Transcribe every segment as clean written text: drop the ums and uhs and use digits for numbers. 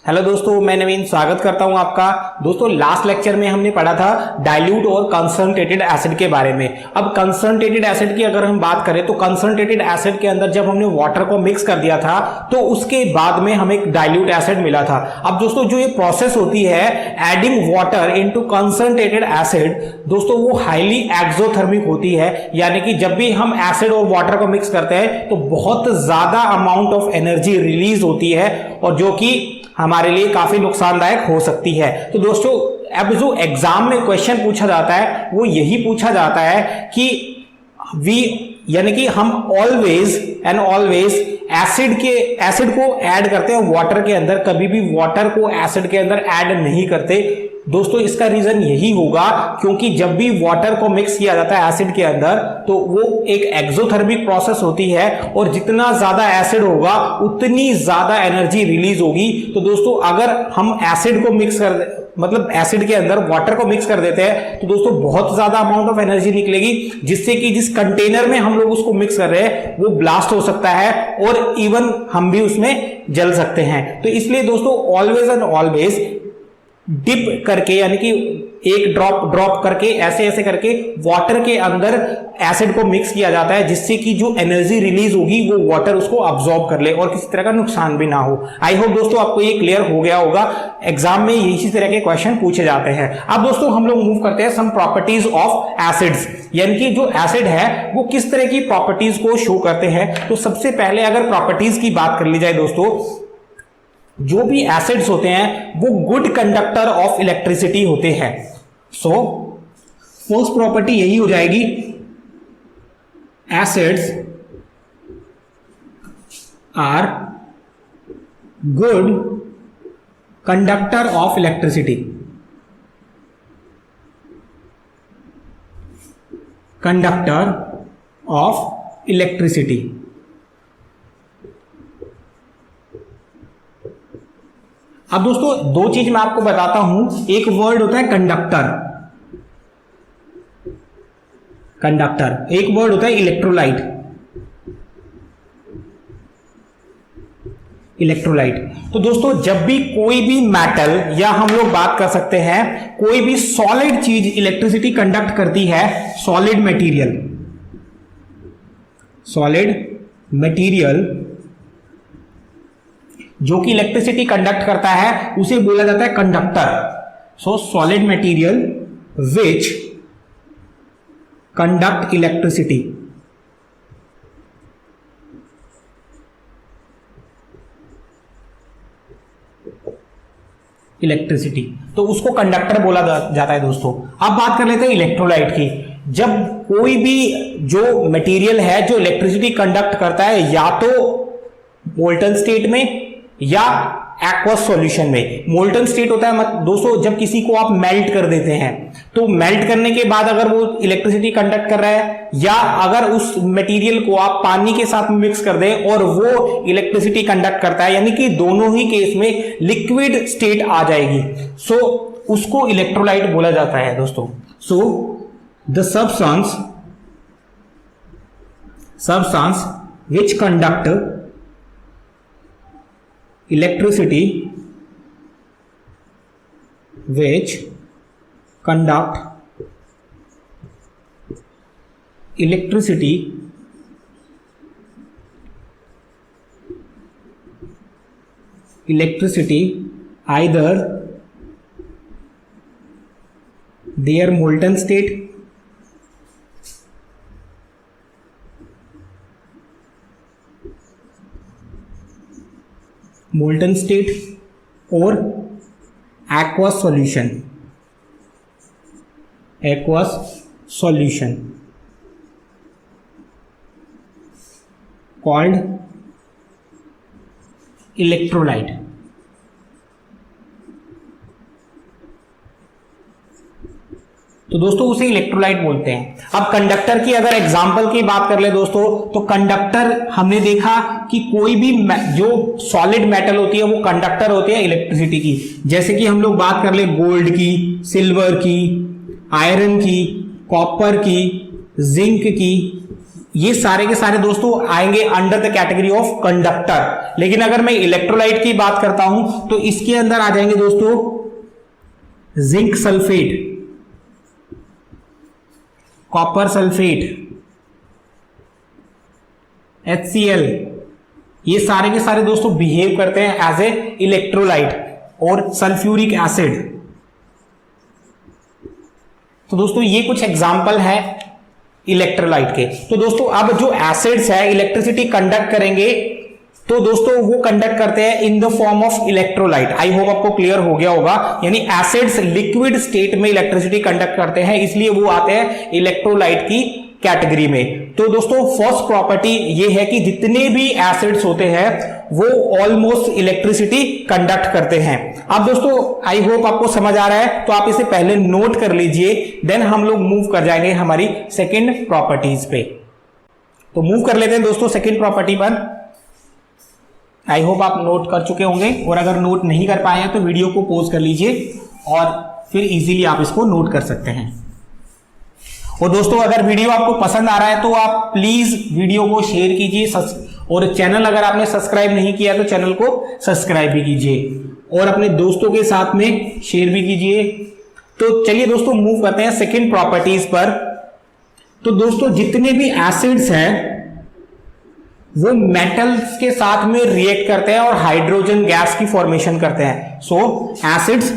Hello दोस्तों, मैं नवीन स्वागत करता हूं आपका। दोस्तों, लास्ट लेक्चर में हमने पढ़ा था डाइल्यूट और कंसंट्रेटेड एसिड के बारे में। अब कंसंट्रेटेड एसिड की अगर हम बात करें तो कंसंट्रेटेड एसिड के अंदर जब हमने वाटर को मिक्स कर दिया था तो उसके बाद में हमें एक डाइल्यूट एसिड मिला था। अब दोस्तों, जो ये प्रोसेस होती है adding water into concentrated acid, दोस्तों वो हाईली एक्सोथर्मिक होती है। यानी कि जब भी हम एसिड और वाटर को मिक्स करते हैं तो बहुत ज्यादा अमाउंट ऑफ एनर्जी रिलीज होती है और जो कि हमारे लिए काफी नुकसानदायक हो सकती है। तो दोस्तों, अब जो एग्जाम में क्वेश्चन पूछा जाता है वो यही पूछा जाता है कि यानी कि हम ऑलवेज एंड ऑलवेज एसिड को ऐड करते हैं वाटर के अंदर, कभी भी वाटर को एसिड के अंदर ऐड नहीं करते। दोस्तों, इसका रीजन यही होगा क्योंकि जब भी वाटर को मिक्स किया जाता है एसिड के अंदर तो वो एक एक्सोथर्मिक प्रोसेस होती है और जितना ज्यादा एसिड होगा उतनी ज्यादा एनर्जी रिलीज होगी। तो दोस्तों, अगर हम एसिड को मिक्स कर एसिड के अंदर वाटर को मिक्स कर देते हैं तो दोस्तों बहुत ज्यादा अमाउंट ऑफ एनर्जी निकलेगी, जिससे कि जिस कंटेनर में हम लोग उसको मिक्स कर रहे हैं वो ब्लास्ट हो सकता है और इवन हम भी उसमें जल सकते हैं। तो इसलिए दोस्तों, ऑलवेज एंड ऑलवेज डिप करके, यानी कि एक ड्रॉप करके ऐसे करके वाटर के अंदर एसिड को मिक्स किया जाता है, जिससे कि जो एनर्जी रिलीज होगी वो वाटर उसको अब्सॉर्ब कर ले और किसी तरह का नुकसान भी ना हो। आई होप दोस्तों आपको ये क्लियर हो गया होगा। एग्जाम में इसी तरह के क्वेश्चन पूछे जाते हैं। अब दोस्तों हम लोग मूव करते हैं सम प्रॉपर्टीज ऑफ एसिड्स, यानी कि जो एसिड है वो किस तरह की प्रॉपर्टीज को शो करते हैं। तो सबसे पहले अगर प्रॉपर्टीज की बात कर ली जाए दोस्तों, जो भी एसिड्स होते हैं वो गुड कंडक्टर ऑफ इलेक्ट्रिसिटी होते हैं। सो फर्स्ट प्रॉपर्टी यही हो जाएगी, acids are good conductor of electricity. Conductor of electricity. अब दोस्तों दो चीज मैं आपको बताता हूं। एक वर्ड होता है कंडक्टर, एक वर्ड होता है इलेक्ट्रोलाइट। तो दोस्तों, जब भी कोई भी मेटल या हम लोग बात कर सकते हैं कोई भी सॉलिड चीज इलेक्ट्रिसिटी कंडक्ट करती है, सॉलिड मटेरियल जो कि इलेक्ट्रिसिटी कंडक्ट करता है उसे बोला जाता है conductor. So solid material which conduct electricity, तो उसको कंडक्टर बोला जाता है दोस्तों। अब बात कर लेते हैं इलेक्ट्रोलाइट की। जब कोई भी जो मटेरियल है जो इलेक्ट्रिसिटी कंडक्ट करता है या तो मोल्टन स्टेट में या एक्वस सॉल्यूशन में। मोल्टन स्टेट होता है दोस्तों जब किसी को आप मेल्ट कर देते हैं, तो मेल्ट करने के बाद अगर वो इलेक्ट्रिसिटी कंडक्ट कर रहा है, या अगर उस मटेरियल को आप पानी के साथ मिक्स कर दें और वो इलेक्ट्रिसिटी कंडक्ट करता है, यानी कि दोनों ही केस में लिक्विड स्टेट आ जाएगी। सो उसको इलेक्ट्रोलाइट बोला जाता है दोस्तों। So the substance which conduct electricity either their molten state or aqueous solution called electrolyte। तो दोस्तों उसे इलेक्ट्रोलाइट बोलते हैं। अब कंडक्टर की अगर एग्जांपल की बात कर ले दोस्तों, तो कंडक्टर हमने देखा कि कोई भी जो सॉलिड मेटल होती है वो कंडक्टर होती है इलेक्ट्रिसिटी की। जैसे कि हम लोग बात कर ले गोल्ड की, सिल्वर की, आयरन की, कॉपर की, जिंक की, ये सारे के सारे दोस्तों आएंगे under the category of conductor. लेकिन अगर मैं इलेक्ट्रोलाइट की बात करता हूं तो इसके अंदर आ जाएंगे दोस्तों zinc sulphate, copper sulphate, HCl, ये सारे के सारे दोस्तों बिहेव करते हैं एज ए इलेक्ट्रोलाइट, और सल्फ्यूरिक एसिड। तो दोस्तों ये कुछ एग्जाम्पल है इलेक्ट्रोलाइट के। तो दोस्तों अब जो एसिड्स है इलेक्ट्रिसिटी कंडक्ट करेंगे, तो दोस्तों वो कंडक्ट करते हैं in the form of electrolyte. I hope आपको क्लियर हो गया होगा, यानी एसिड्स लिक्विड स्टेट में इलेक्ट्रिसिटी कंडक्ट करते हैं, इसलिए वो आते हैं इलेक्ट्रोलाइट की कैटेगरी में। तो दोस्तों फर्स्ट प्रॉपर्टी ये है कि जितने भी एसिड्स होते हैं वो ऑलमोस्ट इलेक्ट्रिसिटी कंडक्ट करते हैं। अब दोस्तों आई होप आपको समझ आ रहा है, तो आप इसे पहले नोट कर लीजिए, देन हम लोग मूव कर जाएंगे हमारी सेकंड प्रॉपर्टीज पे। तो मूव कर लेते हैं दोस्तों सेकंड प्रॉपर्टी पर। आई होप आप नोट कर चुके होंगे, और अगर नोट नहीं कर पाए हैं तो वीडियो को पॉज कर लीजिए और फिर इजीली आप इसको नोट कर सकते हैं। और दोस्तों अगर वीडियो आपको पसंद आ रहा है तो आप प्लीज वीडियो को शेयर कीजिए, और चैनल अगर आपने सब्सक्राइब नहीं किया तो चैनल को सब्सक्राइब भी कीजिए और अपने दोस्तों के साथ में शेयर भी कीजिए। तो चलिए दोस्तों मूव करते हैं सेकंड प्रॉपर्टीज पर। तो दोस्तों जितने भी एसिड्स हैं वो मेटल्स के साथ में रिएक्ट करते हैं और हाइड्रोजन गैस की फॉर्मेशन करते हैं। So acids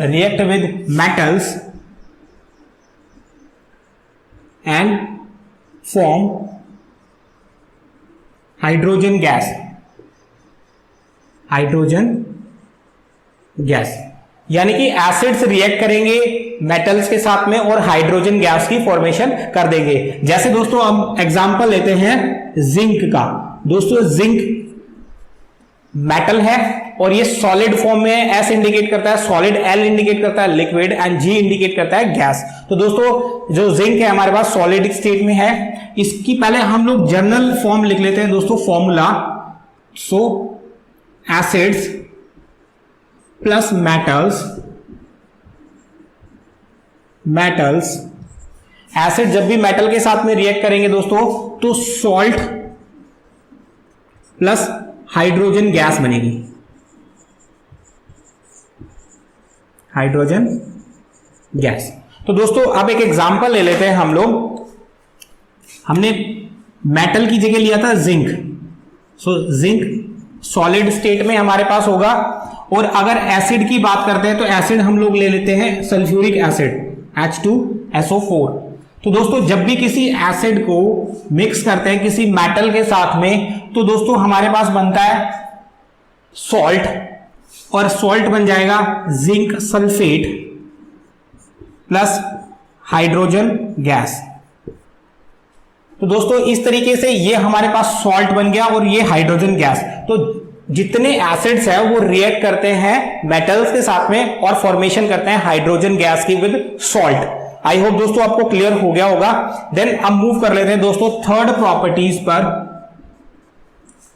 react with metals and form hydrogen gas, यानी कि एसिड्स रिएक्ट करेंगे मेटल्स के साथ में और हाइड्रोजन गैस की फॉर्मेशन कर देंगे। जैसे दोस्तों हम एग्जांपल लेते हैं जिंक का। दोस्तों जिंक मेटल है और ये सॉलिड फॉर्म में एस इंडिकेट करता है सॉलिड, एल इंडिकेट करता है लिक्विड, एंड जी इंडिकेट करता है गैस। तो दोस्तों जो जिंक है हमारे पास सॉलिड स्टेट में है। इसकी पहले हम लोग जनरल फॉर्म लिख लेते हैं दोस्तों, फॉर्मूला। सो एसिड्स प्लस मेटल्स, एसिड जब भी मेटल के साथ में रिएक्ट करेंगे दोस्तों तो सॉल्ट प्लस हाइड्रोजन गैस बनेगी, हाइड्रोजन गैस। तो दोस्तों अब एक एग्जांपल ले लेते हैं हम लोग। हमने मेटल की जगह लिया था zinc. So zinc solid state में हमारे पास होगा, और अगर एसिड की बात करते हैं तो एसिड हम लोग ले लेते हैं सल्फ्यूरिक एसिड H2SO4। तो दोस्तों जब भी किसी एसिड को मिक्स करते हैं किसी मेटल के साथ में तो दोस्तों हमारे पास बनता है सॉल्ट, और सॉल्ट बन जाएगा zinc sulphate plus hydrogen gas. तो दोस्तों इस तरीके से ये हमारे पास सॉल्ट बन गया और ये हाइड्रोजन गैस। तो जितने एसिड्स हैं वो रिएक्ट करते हैं मेटल्स के साथ में और फॉर्मेशन करते हैं हाइड्रोजन गैस की विद सॉल्ट। आई होप दोस्तों आपको क्लियर हो गया होगा। देन अब मूव कर लेते हैं दोस्तों थर्ड प्रॉपर्टीज पर,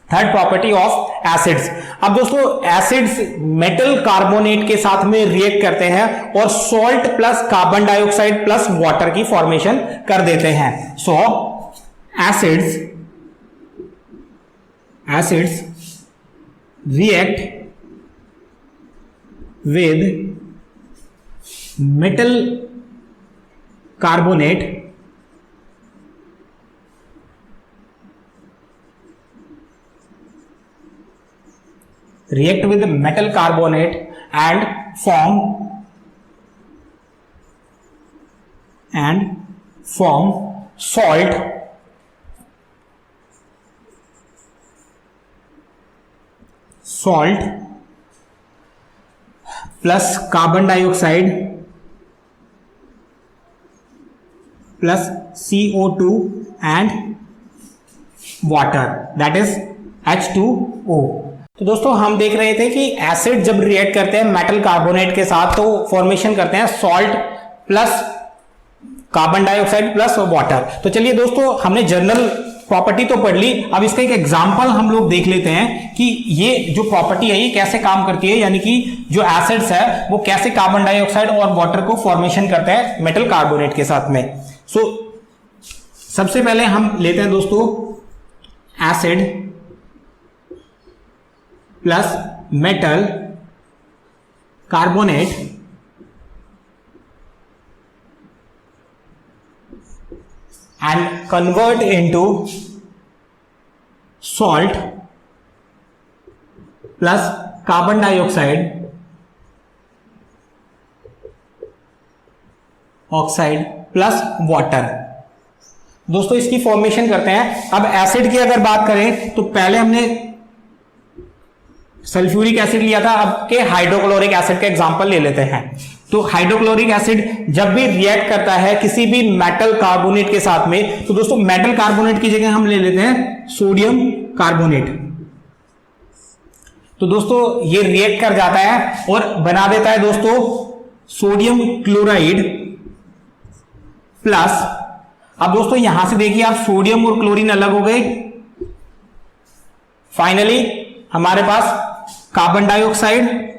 थर्ड प्रॉपर्टी ऑफ एसिड्स। अब दोस्तों एसिड्स मेटल कार्बोनेट के साथ में रिएक्ट करते हैं और salt plus carbon dioxide plus water की फॉर्मेशन कर देते हैं। So acids react with metal carbonate and form salt plus carbon dioxide plus CO2 and water, that is H2O। तो दोस्तों हम देख रहे थे कि एसिड जब रिएक्ट करते हैं मेटल कार्बोनेट के साथ तो फॉर्मेशन करते हैं salt plus carbon dioxide plus water. तो चलिए दोस्तों हमने जनरल प्रॉपर्टी तो पढ़ ली, अब इसका एक एग्जांपल हम लोग देख लेते हैं कि ये जो प्रॉपर्टी है ये कैसे काम करती है, यानी कि जो एसिड्स है वो कैसे कार्बन डाइऑक्साइड और वाटर को फॉर्मेशन करते हैं मेटल कार्बोनेट के साथ में। सो सबसे पहले हम लेते हैं दोस्तों acid plus metal carbonate and convert into salt plus carbon dioxide oxide plus water. दोस्तों इसकी फॉर्मेशन करते हैं। अब एसिड की अगर बात करें तो पहले हमने सल्फ्यूरिक एसिड लिया था, अब के हाइड्रोक्लोरिक एसिड का एग्जांपल ले लेते हैं। तो हाइड्रोक्लोरिक एसिड जब भी रिएक्ट करता है किसी भी मेटल कार्बोनेट के साथ में, तो दोस्तों मेटल कार्बोनेट की जगह हम ले लेते हैं सोडियम कार्बोनेट। तो दोस्तों ये रिएक्ट कर जाता है और बना देता है दोस्तों सोडियम क्लोराइड प्लस, अब दोस्तों यहां से देखिए आप सोडियम और क्लोरीन अलग हो गए, फाइनली हमारे पास कार्बन डाइऑक्साइड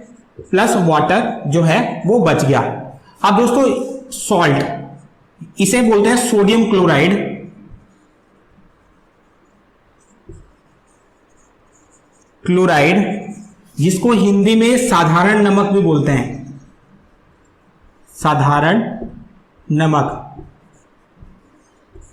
प्लस वाटर जो है वो बच गया। अब दोस्तों सॉल्ट, इसे बोलते हैं सोडियम क्लोराइड, जिसको हिंदी में साधारण नमक भी बोलते हैं, साधारण नमक,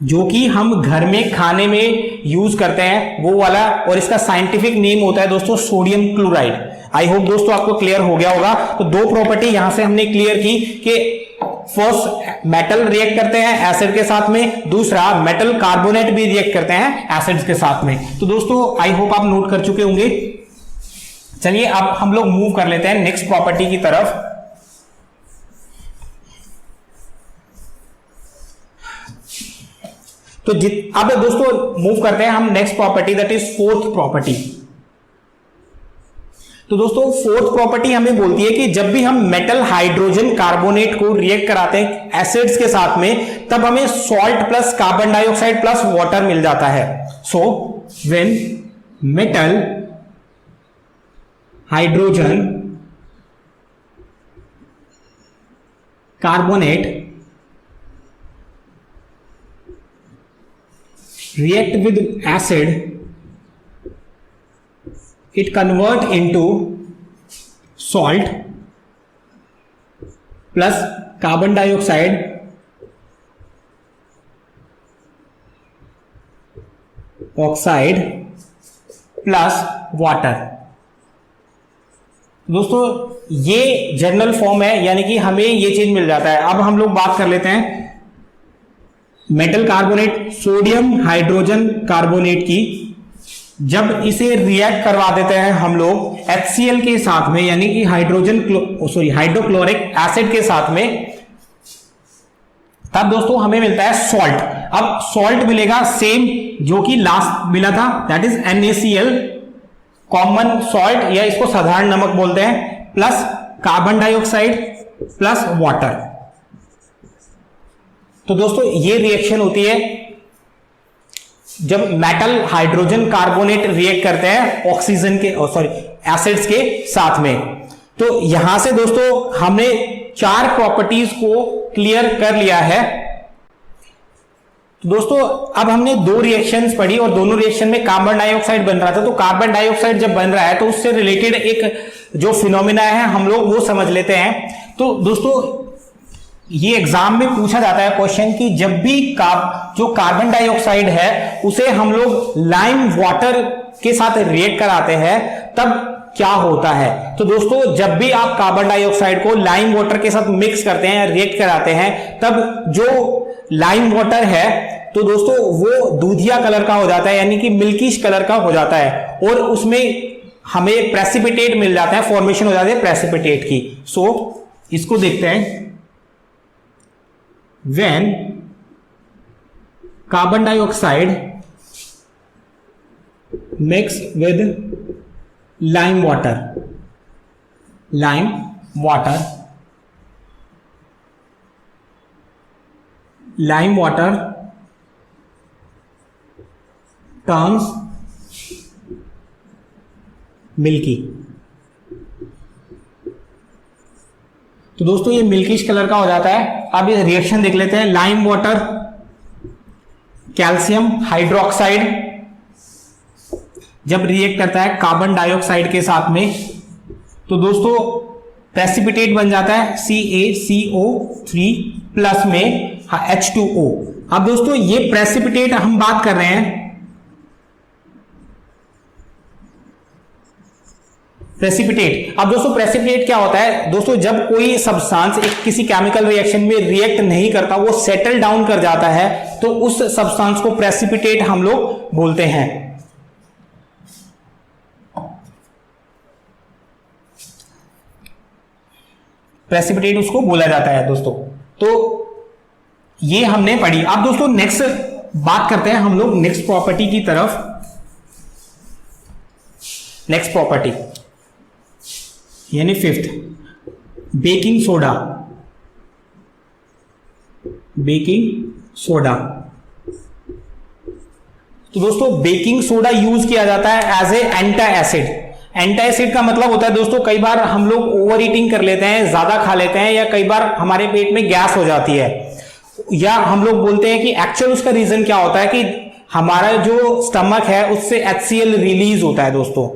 जो कि हम घर में खाने में यूज करते हैं वो वाला, और इसका साइंटिफिक नेम होता है दोस्तों सोडियम क्लोराइड। आई होप दोस्तों आपको क्लियर हो गया होगा। तो दो प्रॉपर्टी यहां से हमने क्लियर की कि फर्स्ट मेटल रिएक्ट करते हैं एसिड के साथ में, दूसरा मेटल कार्बोनेट भी रिएक्ट करते हैं एसिड्स के साथ में। तो दोस्तों आई होप आप नोट कर चुके होंगे। चलिए अब हम लोग मूव कर लेते हैं नेक्स्ट प्रॉपर्टी की तरफ। तो अब दोस्तों मूव करते हैं हम next property, that is fourth property. तो दोस्तों फोर्थ प्रॉपर्टी हमें बोलती है कि जब भी हम मेटल हाइड्रोजन कार्बोनेट को रिएक्ट कराते हैं एसिड्स के साथ में, तब हमें salt plus carbon dioxide plus water मिल जाता है। So when metal hydrogen carbonate react with acid, it convert into salt plus carbon dioxide oxide plus water। दोस्तों ये जनरल फॉर्म है, यानी कि हमें ये चीज मिल जाता है। अब हम लोग बात कर लेते हैं metal carbonate sodium hydrogen carbonate की। जब इसे रिएक्ट करवा देते हैं हम लोग HCl के साथ में, यानी कि हाइड्रोक्लोरिक एसिड के साथ में, तब दोस्तों हमें मिलता है सॉल्ट। अब सॉल्ट मिलेगा सेम जो कि लास्ट मिला था, that is NaCl, common salt या इसको साधारण नमक बोलते हैं, plus carbon dioxide plus water. तो दोस्तों ये रिएक्शन होती है जब मेटल हाइड्रोजन कार्बोनेट रिएक्ट करते हैं ऑक्सीजन के एसिड्स के साथ में। तो यहां से दोस्तों हमने चार प्रॉपर्टीज को क्लियर कर लिया है। तो दोस्तों अब हमने दो रिएक्शंस पढ़ी और दोनों रिएक्शन में कार्बन डाइऑक्साइड बन रहा था। तो कार्बन डाइऑक्साइड जब बन रहा है तो उससे रिलेटेड एक जो फिनोमिना है हम लोग वो समझ लेते हैं। तो दोस्तों ये एग्जाम में पूछा जाता है क्वेश्चन कि जब भी जो कार्बन डाइऑक्साइड है उसे हम लोग लाइम वाटर के साथ रिएक्ट कराते हैं तब क्या होता है। तो दोस्तों जब भी आप कार्बन डाइऑक्साइड को लाइम वाटर के साथ मिक्स करते हैं, रिएक्ट कराते हैं, तब जो लाइम वाटर है तो दोस्तों वो दूधिया कलर का हो जाता है, यानी कि मिल्किश कलर का हो जाता है, और उसमें हमें प्रेसिपिटेट मिल जाता है, फॉर्मेशन हो जाती है प्रेसिपिटेट की। सो इसको देखते हैं। When carbon dioxide mix with lime water turns milky. तो दोस्तों ये मिल्किश कलर का हो जाता है। अब ये रिएक्शन देख लेते हैं। लाइम वाटर, कैल्शियम हाइड्रोक्साइड जब रिएक्ट करता है कार्बन डाइऑक्साइड के साथ में, तो दोस्तों प्रेसिपिटेट बन जाता है CaCO3 प्लस में H2O। अब दोस्तों ये प्रेसिपिटेट हम बात कर रहे हैं, प्रेसिपिटेट। अब दोस्तों प्रेसिपिटेट क्या होता है दोस्तों, जब कोई सब्सटेंस एक किसी केमिकल रिएक्शन में रिएक्ट नहीं करता, वो सेटल डाउन कर जाता है, तो उस सब्सटेंस को प्रेसिपिटेट हम लोग बोलते हैं। प्रेसिपिटेट उसको बोला जाता है दोस्तों। तो ये हमने पढ़ी। अब दोस्तों नेक्स्ट बात करते हैं हम लोग नेक्स्ट प्रॉपर्टी की तरफ। नेक्स्ट प्रॉपर्टी यानी fifth, baking soda. Baking soda, तो दोस्तों बेकिंग सोडा यूज किया जाता है एज ए एंटा एसिड। एंटा एसिड का मतलब होता है दोस्तों, कई बार हम लोग ओवर ईटिंग कर लेते हैं, ज्यादा खा लेते हैं, या कई बार हमारे पेट में गैस हो जाती है, या हम लोग बोलते हैं कि एक्चुअल उसका रीजन क्या होता है कि हमारा जो स्टमक है उससे HCl रिलीज होता है दोस्तों।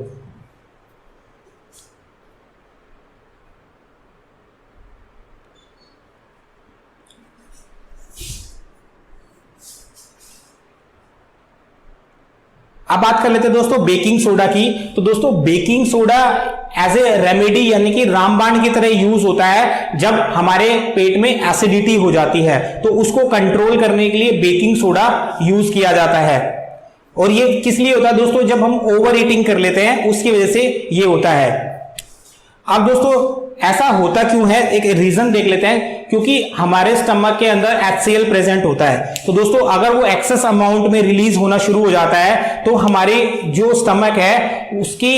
अब बात कर लेते हैं दोस्तों बेकिंग सोडा की। तो दोस्तों baking soda as a remedy यानी कि रामबाण की तरह यूज होता है जब हमारे पेट में एसिडिटी हो जाती है, तो उसको कंट्रोल करने के लिए बेकिंग सोडा यूज किया जाता है। और ये किस लिए होता है दोस्तों, जब हम ओवर ईटिंग कर लेते हैं उसकी वजह से ये होता है। अब दोस्तों ऐसा होता क्यों है, एक रीजन देख लेते हैं। क्योंकि हमारे स्टमक के अंदर HCl प्रेजेंट होता है, तो दोस्तों अगर वो एक्सेस अमाउंट में रिलीज होना शुरू हो जाता है, तो हमारी जो स्टमक है उसकी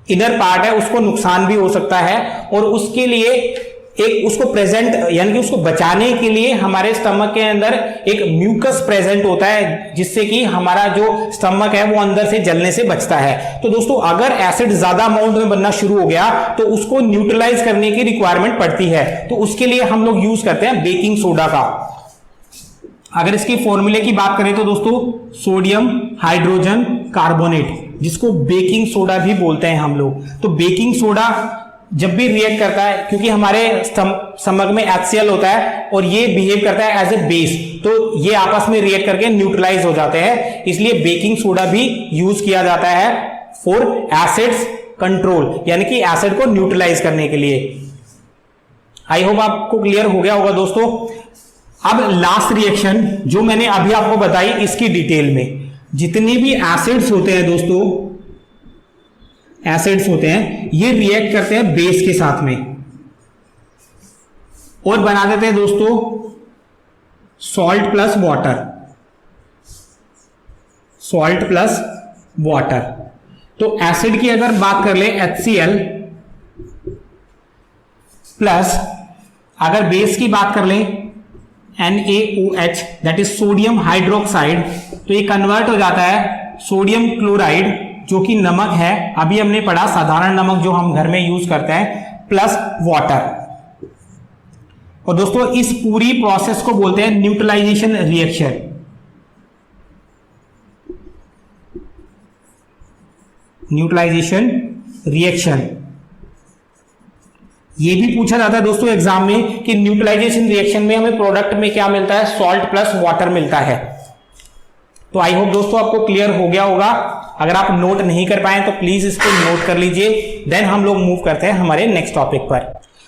इनर पार्ट है उसको नुकसान भी हो सकता है। और उसके लिए एक उसको प्रेजेंट यानी कि उसको बचाने के लिए हमारे स्टमक के अंदर एक म्यूकस प्रेजेंट होता है, जिससे कि हमारा जो स्टमक है वो अंदर से जलने से बचता है। तो दोस्तों अगर एसिड ज्यादा अमाउंट में बनना शुरू हो गया तो उसको न्यूट्रलाइज करने की रिक्वायरमेंट पड़ती है, तो उसके लिए हम लोग यूज करते हैं बेकिंग सोडा का। अगर इसके फॉर्मूले की बात करें तो दोस्तों सोडियम हाइड्रोजन कार्बोनेट, जिसको बेकिंग सोडा भी बोलते हैं हम लोग। तो बेकिंग सोडा जब भी रिएक्ट करता है, क्योंकि हमारे स्टमक में HCl होता है और ये बिहेव करता है एज ए बेस, तो ये आपस में रिएक्ट करके न्यूट्रलाइज हो जाते हैं, इसलिए बेकिंग सोडा भी यूज किया जाता है फॉर एसिड्स कंट्रोल, यानी कि एसिड को न्यूट्रलाइज करने के लिए। आई होप आपको क्लियर हो गया होगा दोस्तों। अब लास्ट रिएक्शन जो मैंने अभी आपको बताई, इसकी डिटेल में जितने भी एसिड्स होते हैं दोस्तों, एसिड्स होते हैं, ये रिएक्ट करते हैं बेस के साथ में और बना देते हैं दोस्तों salt plus water. Salt plus water, तो एसिड की अगर बात कर ले HCl प्लस अगर बेस की बात कर ले NaOH that is sodium hydroxide, तो ये कन्वर्ट हो जाता है सोडियम क्लोराइड जो कि नमक है, अभी हमने पढ़ा साधारण नमक जो हम घर में यूज करते हैं, प्लस वाटर। और दोस्तों इस पूरी प्रोसेस को बोलते हैं न्यूट्रलाइजेशन रिएक्शन। न्यूट्रलाइजेशन रिएक्शन ये भी पूछा जाता है दोस्तों एग्जाम में कि न्यूट्रलाइजेशन रिएक्शन में हमें प्रोडक्ट में क्या मिलता है, सॉल्ट प्लस वाटर मिलता है। तो आई होप दोस्तों आपको क्लियर हो गया होगा। अगर आप नोट नहीं कर पाए तो प्लीज इसको नोट कर लीजिए, देन हम लोग मूव करते हैं हमारे नेक्स्ट टॉपिक पर।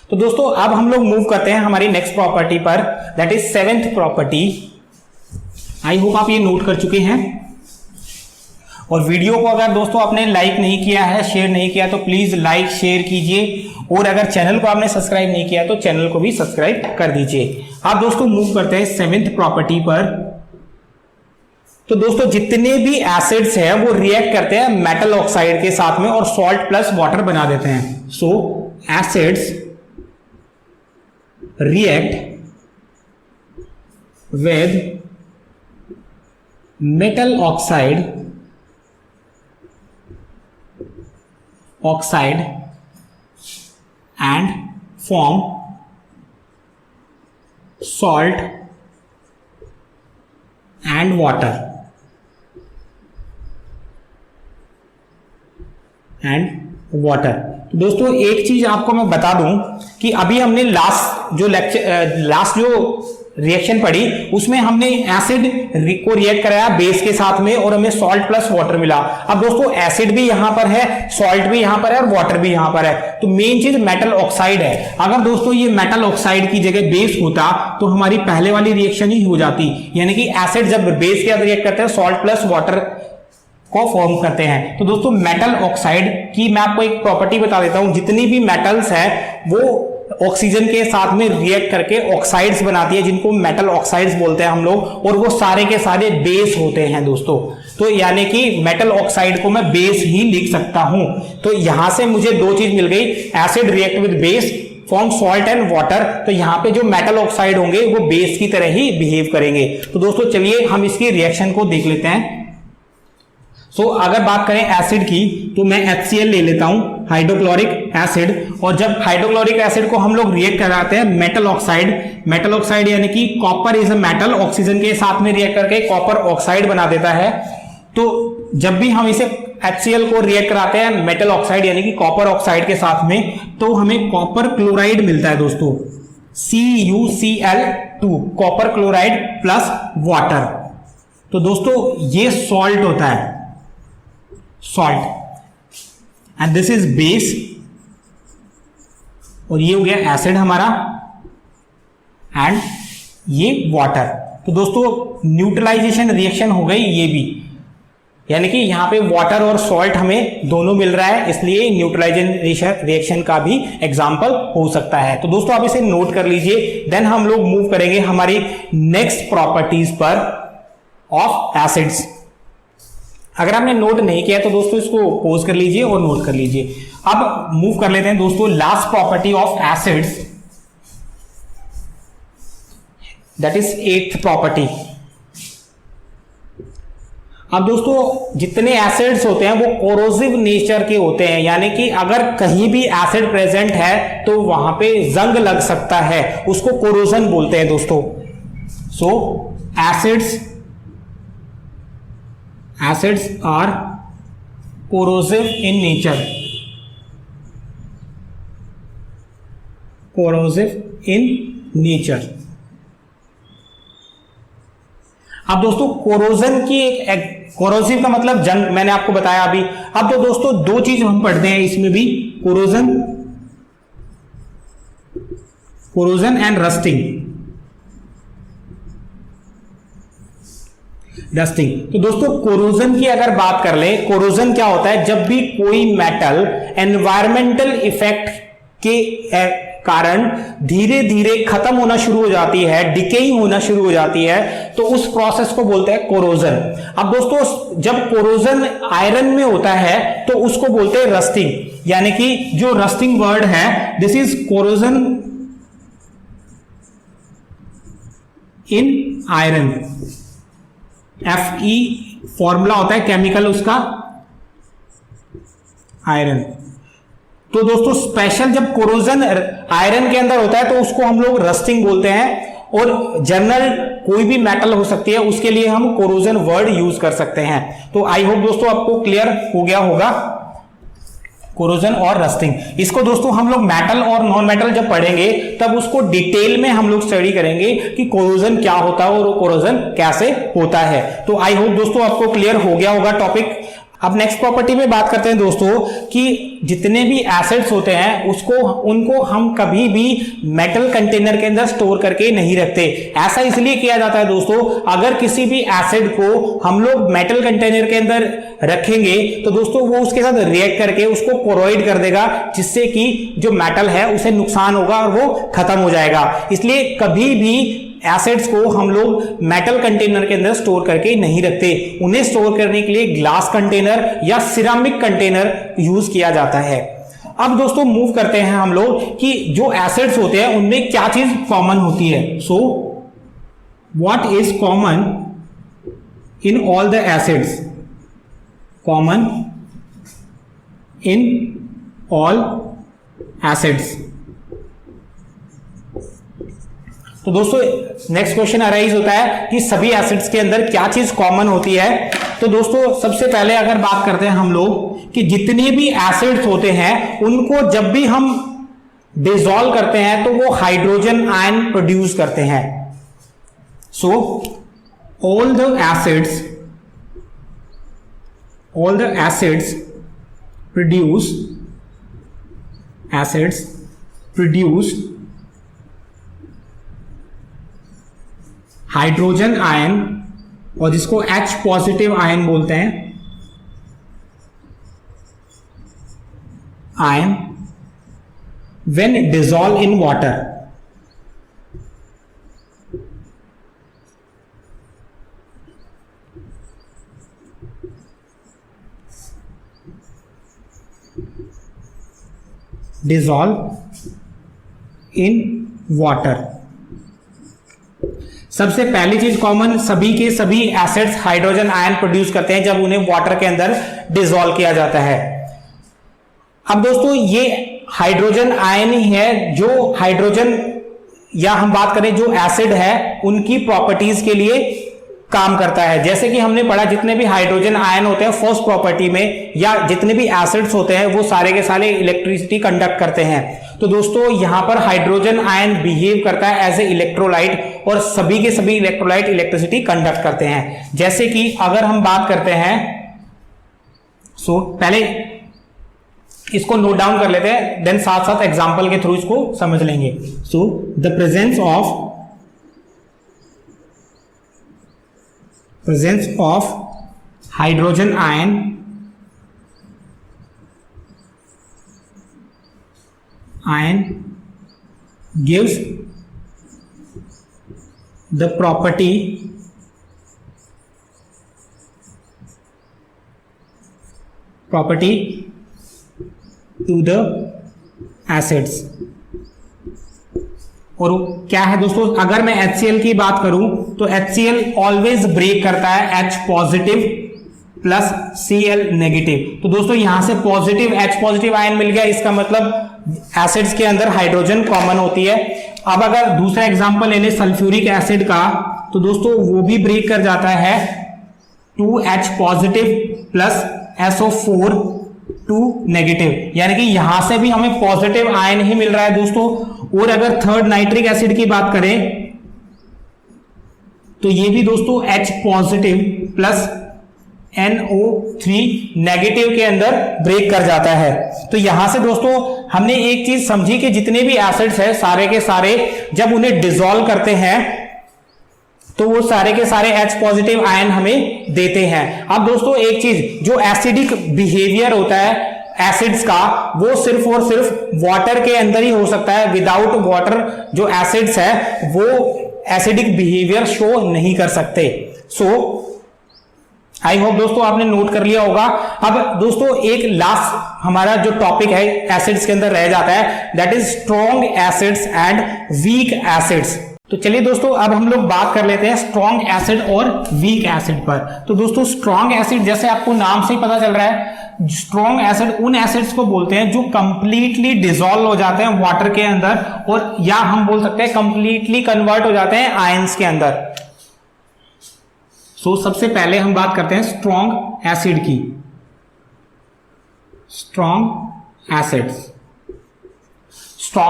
तो दोस्तों अब हम लोग मूव करते हैं हमारी नेक्स्ट प्रॉपर्टी पर, that is seventh property. I hope आप ये नोट कर चुके हैं। और वीडियो को अगर दोस्तों आपने लाइक नहीं किया है, शेयर नहीं किया, तो प्लीज लाइक शेयर कीजिए, और अगर चैनल को आपने सब्सक्राइब नहीं किया तो चैनल को भी सब्सक्राइब कर दीजिए। आप दोस्तों मूव करते हैं सेवेंथ प्रॉपर्टी पर। तो दोस्तों जितने भी एसिड्स हैं वो रिएक्ट करते हैं मेटल ऑक्साइड के साथ में और सॉल्ट प्लस वाटर बना देते हैं। So acids react with metal oxide and form salt and water दोस्तों एक चीज आपको मैं बता दूं कि अभी हमने लास्ट जो रिएक्शन पढ़ी उसमें हमने एसिड को रिएक्ट कराया बेस के साथ में और हमें सॉल्ट प्लस वाटर मिला। अब दोस्तों एसिड भी यहां पर है, सॉल्ट भी यहां पर है और वाटर भी यहां पर है, तो मेन चीज मेटल ऑक्साइड है। अगर दोस्तों ये मेटल ऑक्साइड की जगह बेस होता तो हमारी पहले वाली रिएक्शन ही हो जाती, यानी कि एसिड जब बेस के साथ रिएक्ट करते हैं सॉल्ट प्लस वाटर को फॉर्म करते हैं। तो दोस्तों मेटल ऑक्साइड की मैं आपको एक प्रॉपर्टी बता देता हूं, जितनी भी मेटल्स है वो ऑक्सीजन के साथ में रिएक्ट करके ऑक्साइड्स बनाती है, जिनको मेटल ऑक्साइड्स बोलते हैं हम लोग, और वो सारे के सारे बेस होते हैं दोस्तों। तो यानी कि मेटल ऑक्साइड को मैं बेस ही लिख सकता हूं। तो यहां से मुझे दो चीज मिल गई, acid react with base form salt and water, तो यहां पे जो मेटल ऑक्साइड होंगे वो बेस की तरह ही बिहेव करेंगे। तो दोस्तों चलिए हम इसकी रिएक्शन को देख लेते हैं। अगर बात करें एसिड की तो मैं HCl ले लेता हूं, हाइड्रोक्लोरिक एसिड, और जब हाइड्रोक्लोरिक एसिड को हम लोग रिएक्ट कराते हैं मेटल ऑक्साइड यानी कि copper is a metal, oxygen के साथ में रिएक्ट करके कॉपर ऑक्साइड बना देता है। तो जब भी हम इसे HCl को रिएक्ट कराते हैं मेटल ऑक्साइड यानी कि कॉपर ऑक्साइड के साथ में, तो हमें कॉपर क्लोराइड मिलता है दोस्तों, CuCl2, copper chloride plus water. तो दोस्तों ये सॉल्ट होता है, salt, and this is base, और ये हो गया एसिड हमारा, एंड ये वाटर। तो दोस्तों न्यूट्रलाइजेशन रिएक्शन हो गई ये भी, यानी कि यहां पे वाटर और सॉल्ट हमें दोनों मिल रहा है, इसलिए न्यूट्रलाइजेशन रिएक्शन का भी एग्जांपल हो सकता है। तो दोस्तों आप इसे नोट कर लीजिए, देन हम लोग मूव करेंगे हमारी नेक्स्ट प्रॉपर्टीज पर ऑफ एसिड्स। अगर आपने नोट नहीं किया तो दोस्तों इसको पॉज कर लीजिए और नोट कर लीजिए। अब मूव कर लेते हैं दोस्तों last property of acids, that is 8th property. अब दोस्तों जितने एसिड्स होते हैं वो कोरोसिव नेचर के होते हैं, यानी कि अगर कहीं भी एसिड प्रेजेंट है तो वहां पे जंग लग सकता है, उसको कोरोजन बोलते हैं दोस्तों। Acids are corrosive in nature, अब दोस्तों कोरोजन की एक कोरोसिव का मतलब जंग, मैंने आपको बताया अभी। अब तो दोस्तों दो चीज हम पढ़ते हैं इसमें भी, कोरोजन एंड डस्टिंग। तो दोस्तों कोरोजन की अगर बात कर ले, कोरोजन क्या होता है, जब भी कोई मेटल एनवायरमेंटल इफेक्ट के कारण धीरे धीरे खत्म होना शुरू हो जाती है, डिकेइंग होना शुरू हो जाती है, तो उस प्रोसेस को बोलते हैं कोरोजन। अब दोस्तों जब कोरोजन आयरन में होता है तो उसको बोलते हैं रस्टिंग, यानी कि जो रस्टिंग वर्ड है, this is corrosion in iron. Fe formula होता है केमिकल उसका, आयरन। तो दोस्तों स्पेशल जब कोरोजन आयरन के अंदर होता है तो उसको हम लोग रस्टिंग बोलते हैं, और जनरल कोई भी मेटल हो सकती है उसके लिए हम कोरोजन वर्ड यूज कर सकते हैं। तो आई होप दोस्तों आपको क्लियर हो गया होगा कोरोजन और रस्टिंग। इसको दोस्तों हम लोग मेटल और नॉन मेटल जब पढ़ेंगे तब उसको डिटेल में हम लोग स्टडी करेंगे कि कोरोजन क्या होता है और कोरोजन कैसे होता है। तो आई होप दोस्तों आपको क्लियर हो गया होगा टॉपिक। अब नेक्स्ट प्रॉपर्टी में बात करते हैं दोस्तों कि जितने भी एसिड्स होते हैं उनको हम कभी भी मेटल कंटेनर के अंदर स्टोर करके नहीं रखते। ऐसा इसलिए किया जाता है दोस्तों, अगर किसी भी एसिड को हम लोग मेटल कंटेनर के अंदर रखेंगे तो दोस्तों वो उसके साथ रिएक्ट करके उसको कोरोइड कर देगा, जिससे कि जो मेटल है उसे नुकसान होगा और वो खत्म हो जाएगा। इसलिए कभी भी एसिड्स को हम लोग मेटल कंटेनर के अंदर स्टोर करके नहीं रखते, उन्हें स्टोर करने के लिए ग्लास कंटेनर या सिरामिक कंटेनर यूज किया जाता है। अब दोस्तों मूव करते हैं हम लोग कि जो एसिड्स होते हैं उनमें क्या चीज कॉमन होती है। So what is common in all the acids, common in all acids। तो दोस्तों नेक्स्ट क्वेश्चन अराइज होता है कि सभी एसिड्स के अंदर क्या चीज कॉमन होती है। तो दोस्तों सबसे पहले अगर बात करते हैं हम लोग कि जितने भी एसिड्स होते हैं उनको जब भी हम डिसॉल्व करते हैं तो वो हाइड्रोजन आयन प्रोड्यूस करते हैं। So all the acids produce hydrogen ion, और जिसको H पॉजिटिव आयन बोलते हैं, ion when dissolve in water. Dissolve in water. सबसे पहली चीज कॉमन, सभी के सभी एसिड्स हाइड्रोजन आयन प्रोड्यूस करते हैं जब उन्हें वाटर के अंदर डिसॉल्व किया जाता है। अब दोस्तों ये हाइड्रोजन आयन ही है जो हाइड्रोजन, या हम बात करें जो एसिड है उनकी प्रॉपर्टीज के लिए काम करता है। जैसे कि हमने पढ़ा जितने भी हाइड्रोजन आयन होते हैं फर्स्ट प्रॉपर्टी में, या जितने भी एसिड्स होते हैं वो सारे के सारे इलेक्ट्रिसिटी कंडक्ट करते हैं। तो दोस्तों यहां पर हाइड्रोजन आयन बिहेव करता है एज ए इलेक्ट्रोलाइट, और सभी के सभी इलेक्ट्रोलाइट इलेक्ट्रिसिटी कंडक्ट करते हैं। जैसे कि अगर हम बात करते हैं, पहले इसको नोट डाउन कर लेते हैं, देन साथ साथ एग्जांपल के थ्रू इसको समझ लेंगे। So the presence of hydrogen ion gives the property to the acids। और क्या है दोस्तों, अगर मैं HCl की बात करूं तो HCl ऑलवेज ब्रेक करता है H positive plus Cl negative. तो दोस्तों यहां से पॉजिटिव H पॉजिटिव आयन मिल गया, इसका मतलब एसिड्स के अंदर हाइड्रोजन कॉमन होती है। अब अगर दूसरा एग्जांपल ले ले सल्फ्यूरिक एसिड का, तो दोस्तों वो भी ब्रेक कर जाता है 2H positive plus SO4 2 negative, यानी कि यहां से भी हमें पॉजिटिव आयन ही मिल रहा है दोस्तों। और अगर थर्ड नाइट्रिक एसिड की बात करें तो ये भी दोस्तों H positive plus NO3 negative के अंदर ब्रेक कर जाता है। तो यहां से दोस्तों हमने एक चीज समझी कि जितने भी एसिड्स हैं सारे के सारे जब उन्हें डिसॉल्व करते हैं तो वो सारे के सारे H पॉजिटिव आयन हमें देते हैं। अब दोस्तों एक चीज, जो एसिडिक बिहेवियर होता है एसिड्स का, वो सिर्फ और सिर्फ वाटर के अंदर ही हो सकता है। विदाउट वाटर जो एसिड्स है वो एसिडिक बिहेवियर शो नहीं कर सकते। सो आई होप दोस्तों आपने नोट कर लिया होगा। अब दोस्तों एक लास्ट हमारा जो टॉपिक है एसिड्स के अंदर रह जाता है, that is strong acids and weak acids. तो चलिए दोस्तों अब हम लोग बात कर लेते हैं स्ट्रॉन्ग एसिड और वीक एसिड पर। तो दोस्तों स्ट्रॉन्ग एसिड, जैसे आपको नाम से ही पता चल रहा है, स्ट्रॉन्ग एसिड उन एसिड्स को बोलते हैं जो कंप्लीटली डिसॉल्व हो जाते हैं वाटर के अंदर, और या हम बोल सकते हैं कंप्लीटली कन्वर्ट हो जाते हैं आयंस के अंदर। सबसे पहले हम बात करते हैं स्ट्रॉन्ग एसिड की। Strong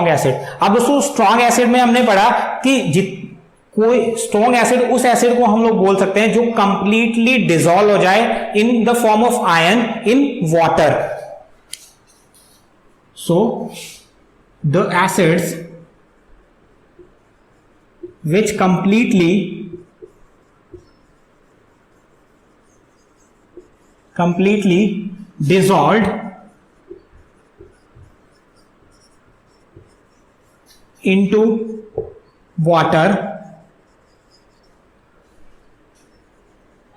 acid. अब दोस्तों स्ट्रॉन्ग एसिड में हमने पढ़ा कि कोई स्ट्रॉन्ग एसिड उस एसिड को हम लोग बोल सकते हैं जो कंप्लीटली डिसॉल्व हो जाए in the form of ion in water. So the acids which completely dissolved into water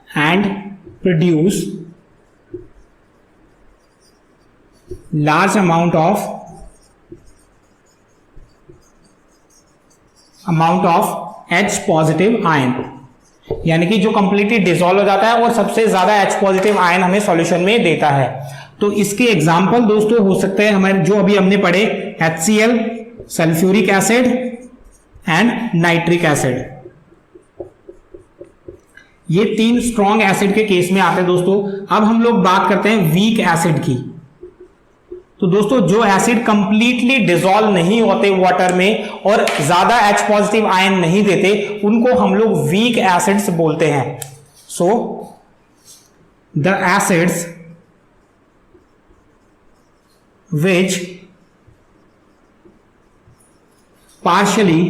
and produce large amount of H positive ion। यानी कि जो कंप्लीटली डिसॉल्व हो जाता है और सबसे ज्यादा H पॉजिटिव आयन हमें सॉल्यूशन में देता है। तो इसके एग्जाम्पल दोस्तों हो सकते हैं हमारे जो अभी हमने पढ़े, HCl, sulphuric acid and nitric acid. ये 3 स्ट्रॉन्ग एसिड के केस में आते हैं दोस्तों। अब हम लोग बात करते हैं वीक एसिड की। तो दोस्तों जो एसिड कंप्लीटली डिसॉल्व नहीं होते वाटर में और ज्यादा H पॉजिटिव आयन नहीं देते, उनको हम लोग वीक एसिड्स बोलते हैं। So the acids which partially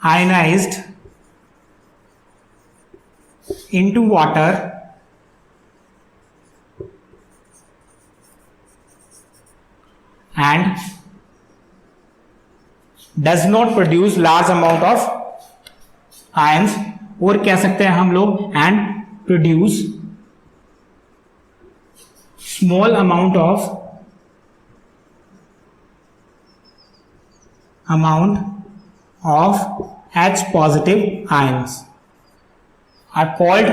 ionized into water and does not produce large amount of ions, और कह सकते हैं हम लोग and produce small amount of H positive ions are called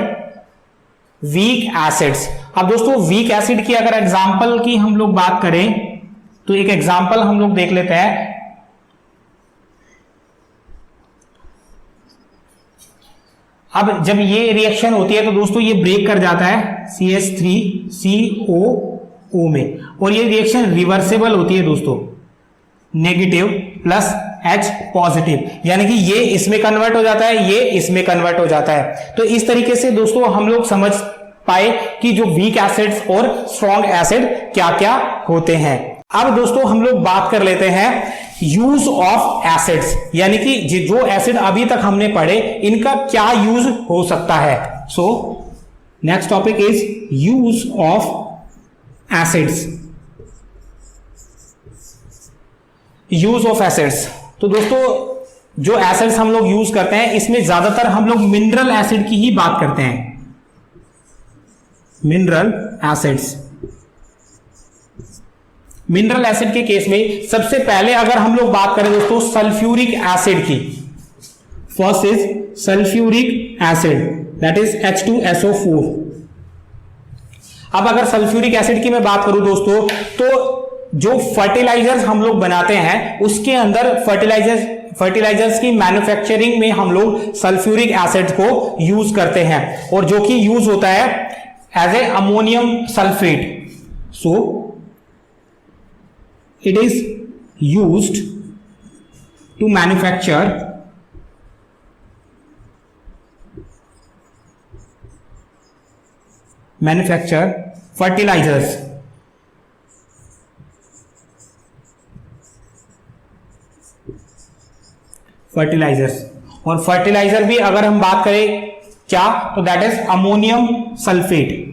weak acids। अब दोस्तों वीक एसिड की अगर एग्जांपल की हम लोग बात करें तो एक एग्जांपल हम लोग देख लेते हैं। अब जब ये रिएक्शन होती है तो दोस्तों ये ब्रेक कर जाता है CH3COO में, और ये रिएक्शन रिवर्सेबल होती है दोस्तों, नेगेटिव प्लस H पॉजिटिव, यानी कि ये इसमें कन्वर्ट हो जाता है, ये इसमें कन्वर्ट हो जाता है। तो इस तरीके से दोस्तों हम लोग समझ पाए कि जो वीक एसिड्स और स्ट्रॉन्ग एसिड क्या क्या होते हैं। अब दोस्तों हम लोग बात कर लेते हैं यूज ऑफ एसिड्स, यानी कि जो एसिड अभी तक हमने पढ़े इनका क्या यूज हो सकता है। So next topic is use of acids. Use of acids, तो दोस्तों जो एसिड्स हम लोग यूज करते हैं इसमें ज्यादातर हम लोग मिनरल एसिड की ही बात करते हैं। मिनरल एसिड्स, मिनरल एसिड के केस में सबसे पहले अगर हम लोग बात करें दोस्तों सल्फ्यूरिक एसिड की, first is sulphuric acid that is H2SO4। अब अगर सल्फ्यूरिक एसिड की मैं बात करूं दोस्तों तो जो फर्टिलाइजर्स हम लोग बनाते हैं उसके अंदर फर्टिलाइजर्स की मैन्युफैक्चरिंग में हम लोग सल्फ्यूरिक एसिड को यूज करते हैं, और जो कि यूज होता है as a ammonium sulphate. So it is used to manufacture fertilizers। और फर्टिलाइजर भी अगर हम बात करें क्या, तो that is ammonium sulphate.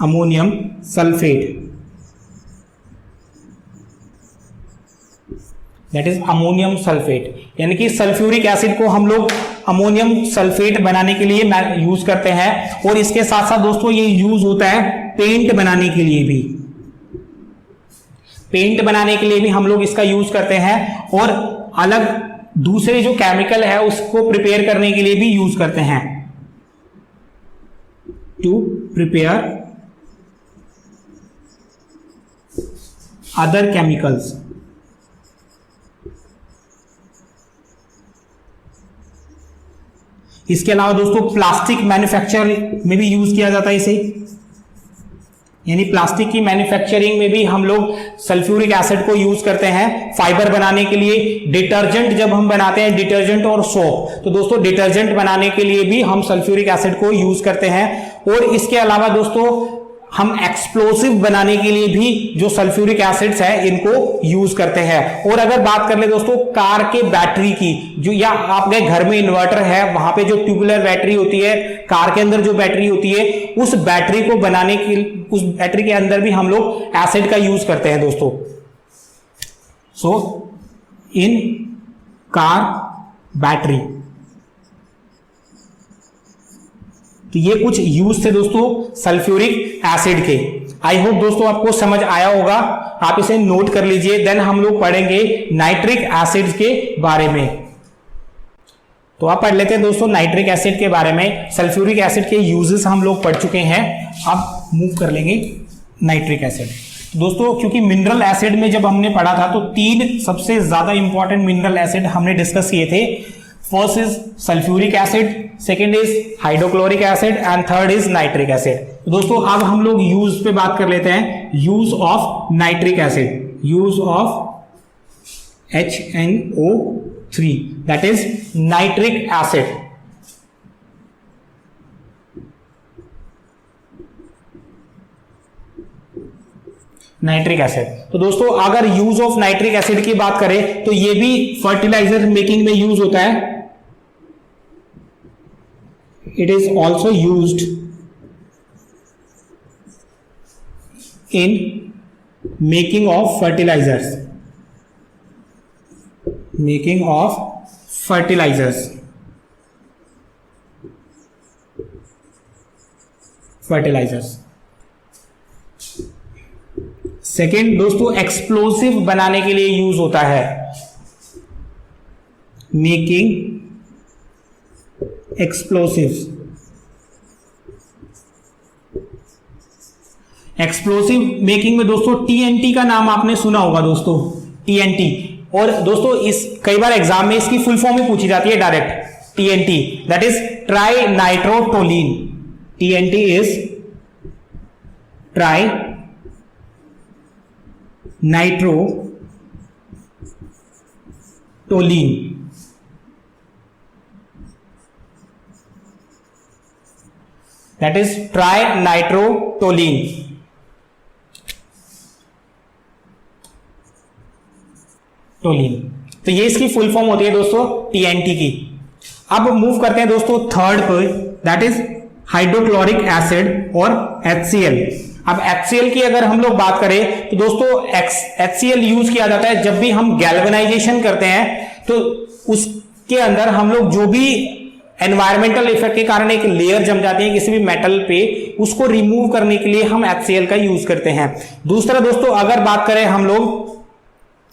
Ammonium sulphate that is ammonium sulphate, यानी कि सल्फ्यूरिक एसिड को हम लोग अमोनियम सल्फेट बनाने के लिए यूज करते हैं। और इसके साथ साथ दोस्तों ये यूज होता है पेंट बनाने के लिए भी, पेंट बनाने के लिए भी हम लोग इसका यूज करते हैं, और अलग दूसरे जो केमिकल है उसको प्रिपेयर करने के लिए भी यूज करते हैं, टू प्रिपेयर अदर केमिकल्स। इसके अलावा दोस्तों प्लास्टिक मैन्युफैक्चर में भी यूज किया जाता है इसे, यानी प्लास्टिक की मैन्युफैक्चरिंग में भी हम लोग सल्फ्यूरिक एसिड को यूज करते हैं फाइबर बनाने के लिए। डिटर्जेंट जब हम बनाते हैं, डिटर्जेंट और सोप, तो दोस्तों डिटर्जेंट बनाने के लिए भी हम सल्फ्यूरिक एसिड को यूज करते हैं। और इसके अलावा दोस्तों हम एक्सप्लोसिव बनाने के लिए भी जो सल्फ्यूरिक एसिड्स है इनको यूज करते हैं। और अगर बात कर ले दोस्तों कार के बैटरी की, जो या आपके घर में इन्वर्टर है वहां पे जो ट्यूबुलर बैटरी होती है, कार के अंदर जो बैटरी होती है, उस बैटरी को बनाने की, उस बैटरी के अंदर भी हम लोग एसिड का यूज करते हैं दोस्तों। सो इन कार बैटरी, तो ये कुछ यूज थे दोस्तों सल्फ्यूरिक एसिड के। आई होप दोस्तों आपको समझ आया होगा। आप इसे नोट कर लीजिए। देन हम लोग पढ़ेंगे नाइट्रिक एसिड के बारे में। तो आप पढ़ लेते हैं दोस्तों नाइट्रिक एसिड के बारे में। सल्फ्यूरिक एसिड के यूजेस हम लोग पढ़ चुके हैं, अब मूव कर लेंगे नाइट्रिक एसिड। दोस्तों क्योंकि मिनरल एसिड में जब हमने पढ़ा था तो 3 सबसे ज्यादा इंपॉर्टेंट मिनरल एसिड हमने डिस्कस किए थे। First is sulphuric acid, second is hydrochloric acid and third is nitric acid. दोस्तों अब हम लोग यूज पे बात कर लेते हैं। Use of nitric acid, use of HNO3 that is nitric acid. Nitric acid. तो दोस्तों अगर यूज ऑफ नाइट्रिक एसिड की बात करें तो ये भी फर्टिलाइजर मेकिंग में यूज होता है। It is also used in making of fertilisers, making of fertilisers, fertilisers. Second दोस्तों एक्सप्लोसिव बनाने के लिए यूज होता है, मेकिंग एक्सप्लोसिव्स। एक्सप्लोसिव मेकिंग में दोस्तों TNT का नाम आपने सुना होगा दोस्तों, TNT। और दोस्तों इस कई बार एग्जाम में इसकी फुल फॉर्म ही पूछी जाती है direct, TNT that is try nitrotoluene. TNT is try nitrotoluene. That is try nitrotoluene. Toluene, तो ये इसकी फुल फॉर्म होती है दोस्तों TNT की। अब मूव करते हैं दोस्तों थर्ड पर, दैट इज हाइड्रोक्लोरिक एसिड और HCl। अब HCl की अगर हम लोग बात करें तो दोस्तों HCl यूज किया जाता है जब भी हम गैल्वेनाइजेशन करते हैं, तो उसके अंदर हम लोग जो भी एनवायरमेंटल इफेक्ट के कारण एक लेयर जम जाती है किसी भी मेटल पे, उसको रिमूव करने के लिए हम HCl का यूज करते हैं। दूसरा दोस्तों अगर बात करें हम लोग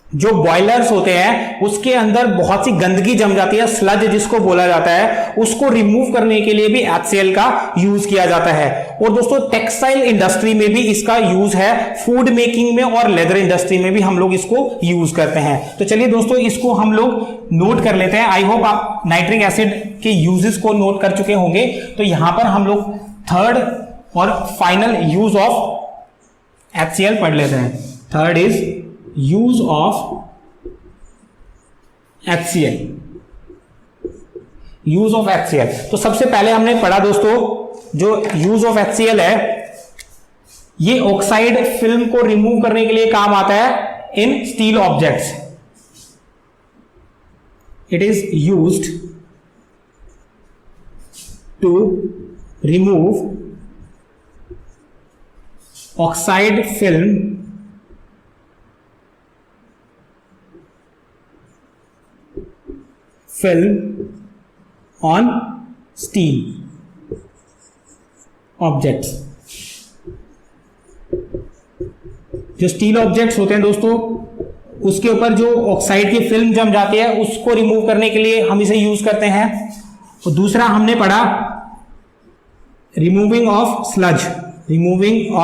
जो बॉयलर्स होते हैं उसके अंदर बहुत सी गंदगी जम जाती है, स्लज जिसको बोला जाता है, उसको रिमूव करने के लिए भी HCl का यूज किया जाता है। और दोस्तों टेक्सटाइल इंडस्ट्री में भी इसका यूज है, फूड मेकिंग में और लेदर इंडस्ट्री में भी हम लोग इसको यूज करते हैं। तो चलिए दोस्तों इसको हम लोग नोट कर लेते हैं। आई होप आप नाइट्रिक एसिड के यूजेस को नोट कर चुके होंगे। तो यहां पर हम लोग थर्ड और फाइनल यूज ऑफ HCl पढ़ लेते हैं। Third is use of HCl, use of HCl। तो सबसे पहले हमने पढ़ा दोस्तों जो यूज ऑफ HCl है, ये ऑक्साइड फिल्म को रिमूव करने के लिए काम आता है in steel objects. It is used to remove oxide film on steel objects। जो स्टील ऑब्जेक्ट्स होते हैं दोस्तों उसके ऊपर जो ऑक्साइड की फिल्म जम जाती है उसको रिमूव करने के लिए हम इसे यूज करते हैं। और दूसरा हमने पढ़ा removing of sludge, removing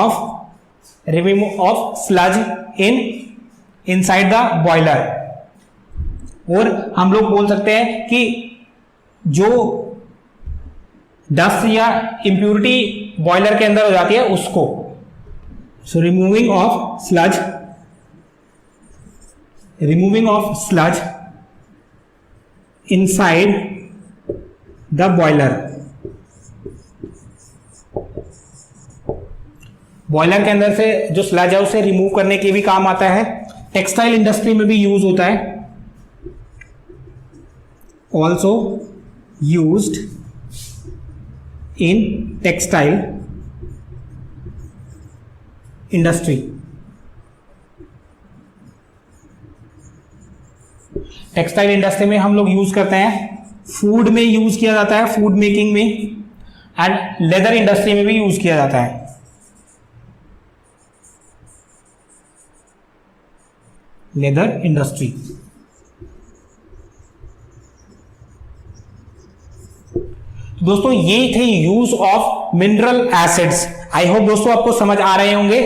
of sludge inside the boiler. और हम लोग बोल सकते हैं कि जो डस्ट या इंप्यूरिटी बॉयलर के अंदर हो जाती है उसको, so removing of sludge inside the boiler. Boiler के अंदर से जो स्लज है उसे रिमूव करने के भी काम आता है। टेक्सटाइल इंडस्ट्री में भी यूज होता है, also used in textile industry। Textile industry में हम लोग यूज करते हैं, फूड में यूज किया जाता है, फूड मेकिंग में, एंड लेदर इंडस्ट्री में भी यूज किया जाता है। Leather industry. दोस्तों ये थे use of mineral acids. I hope दोस्तों आपको समझ आ रहे होंगे।